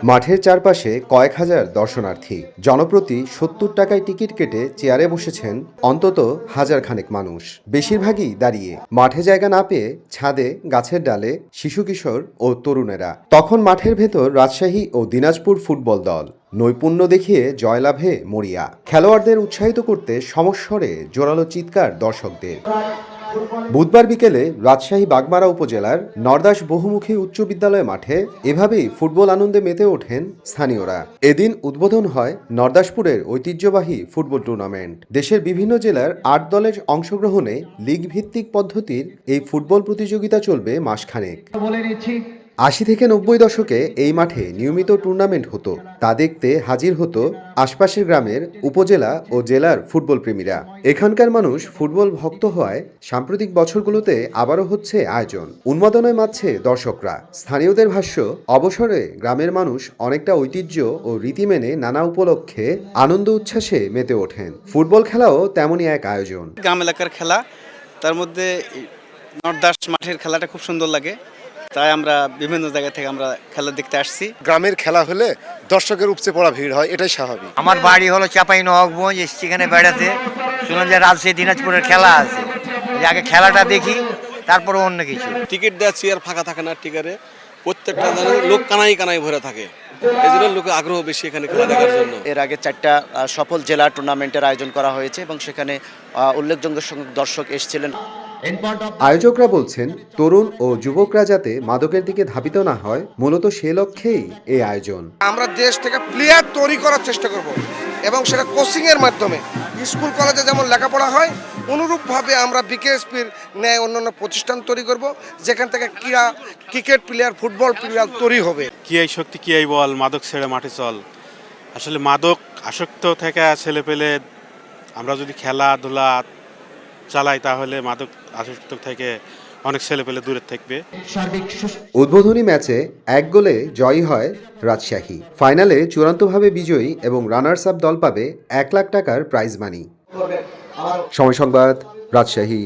মাঠের চারপাশে কয়েক হাজার দর্শনার্থী, জনপ্রতি ৭০ টাকায় টিকিট কেটে চেয়ারে বসেছেন অন্তত হাজার খানেক মানুষ, বেশিরভাগই দাঁড়িয়ে। মাঠে জায়গা না পেয়ে ছাদে, গাছের ডালে শিশু কিশোর ও তরুণেরা। তখন মাঠের ভেতর রাজশাহী ও দিনাজপুর ফুটবল দল নৈপুণ্য দেখিয়ে জয়লাভে মরিয়া। খেলোয়াড়দের উৎসাহিত করতে সমস্বরে জোরালো চিৎকার দর্শকদের। বুধবার বিকেলে রাজশাহী বাগমারা উপজেলার নরদাস বহুমুখী উচ্চ বিদ্যালয় মাঠে এভাবেই ফুটবল আনন্দে মেতে ওঠেন স্থানীয়রা। এদিন উদ্বোধন হয় নরদাসপুরের ঐতিহ্যবাহী ফুটবল টুর্নামেন্ট। দেশের বিভিন্ন জেলার ৮ দলের অংশগ্রহণে লীগ ভিত্তিক পদ্ধতির এই ফুটবল প্রতিযোগিতা চলবে মাসখানেক। ৮০ থেকে ৯০ দশকে এই মাঠে নিয়মিত টুর্নামেন্ট হতো। তা দেখতে হাজির হতো আশপাশের গ্রামের, উপজেলা ও জেলার ফুটবল প্রেমীরা। এখানকার মানুষ ফুটবল ভক্ত হওয়ায় সাম্প্রতিক বছরগুলোতে আবারও হচ্ছে আয়োজন। উন্মাদনায় মাতছে দর্শকরা। স্থানীয়দের ভাষ্য, অবসরে গ্রামের মানুষ অনেকটা ঐতিহ্য ও রীতি মেনে নানা উপলক্ষে আনন্দ উচ্ছ্বাসে মেতে ওঠেন। ফুটবল খেলাও তেমনই এক আয়োজন। গ্রাম এলাকার খেলা, তার মধ্যে নরদাস মাঠের খেলাটা খুব সুন্দর লাগে, তাই আমরা বিভিন্ন জায়গা থেকে আমরা খেলা দেখতে আসছি। গ্রামের খেলা হলে দর্শকের উপচে পড়া ভিড় হয়, এটাই স্বাভাবিক। আমার বাড়ি হলো চাঁপাইনবাবগঞ্জ, এসছি এখানে বেড়াতে। শুনলাম যে রাজশাহী দিনাজপুরের খেলা আছে, আগে খেলাটা দেখি, তারপরে অন্য কিছু। টিকিট দেওয়া চেয়ার ফাঁকা থাকে না, টিকারে প্রত্যেকটা লোক কানাই কানাই ভরে থাকে, এই জন্য লোকের আগ্রহ বেশি এখানে খেলা দেখার জন্য। এর আগে 4টা সফল জেলা টুর্নামেন্টের আয়োজন করা হয়েছে এবং সেখানে উল্লেখযোগ্য সংখ্যক দর্শক এসেছিলেন। আয়োজকরা বলছেন, তরুণ ও যুবকরা যাতে মাদকের দিকে ধাবিত না হয়, মূলত সে লক্ষ্যেই এই আয়োজন। আমরা দেশ থেকে প্লেয়ার তৈরি করার চেষ্টা করব এবং সেটা কোচিংয়ের মাধ্যমে। স্কুল কলেজে যেমন লেখাপড়া হয়, অনুরূপভাবে আমরা বিকেএসপির ন্যায় অন্যান্য প্রতিষ্ঠান তৈরি করব, যেখান থেকে ক্রিকেট প্লেয়ার, ফুটবল প্লেয়ার তৈরি হবে। কি এই শক্তি, কি এই বল, মাদক ছেড়ে মাঠে চল। আসলে মাদক আসক্ত থেকে ছেলে পেলে আমরা যদি খেলাধুলা চালাই, তাহলে মাদক আসক্ত থেকে অনেক ছেলে পেলে দূরে থাকবে। উদ্বোধনী ম্যাচে ১ গোলে জয়ী হয় রাজশাহী। ফাইনালে চূড়ান্তভাবে বিজয়ী এবং রানার্স আপ দল পাবে ১ লাখ টাকার প্রাইজ মানি। সময় সংবাদ, রাজশাহী।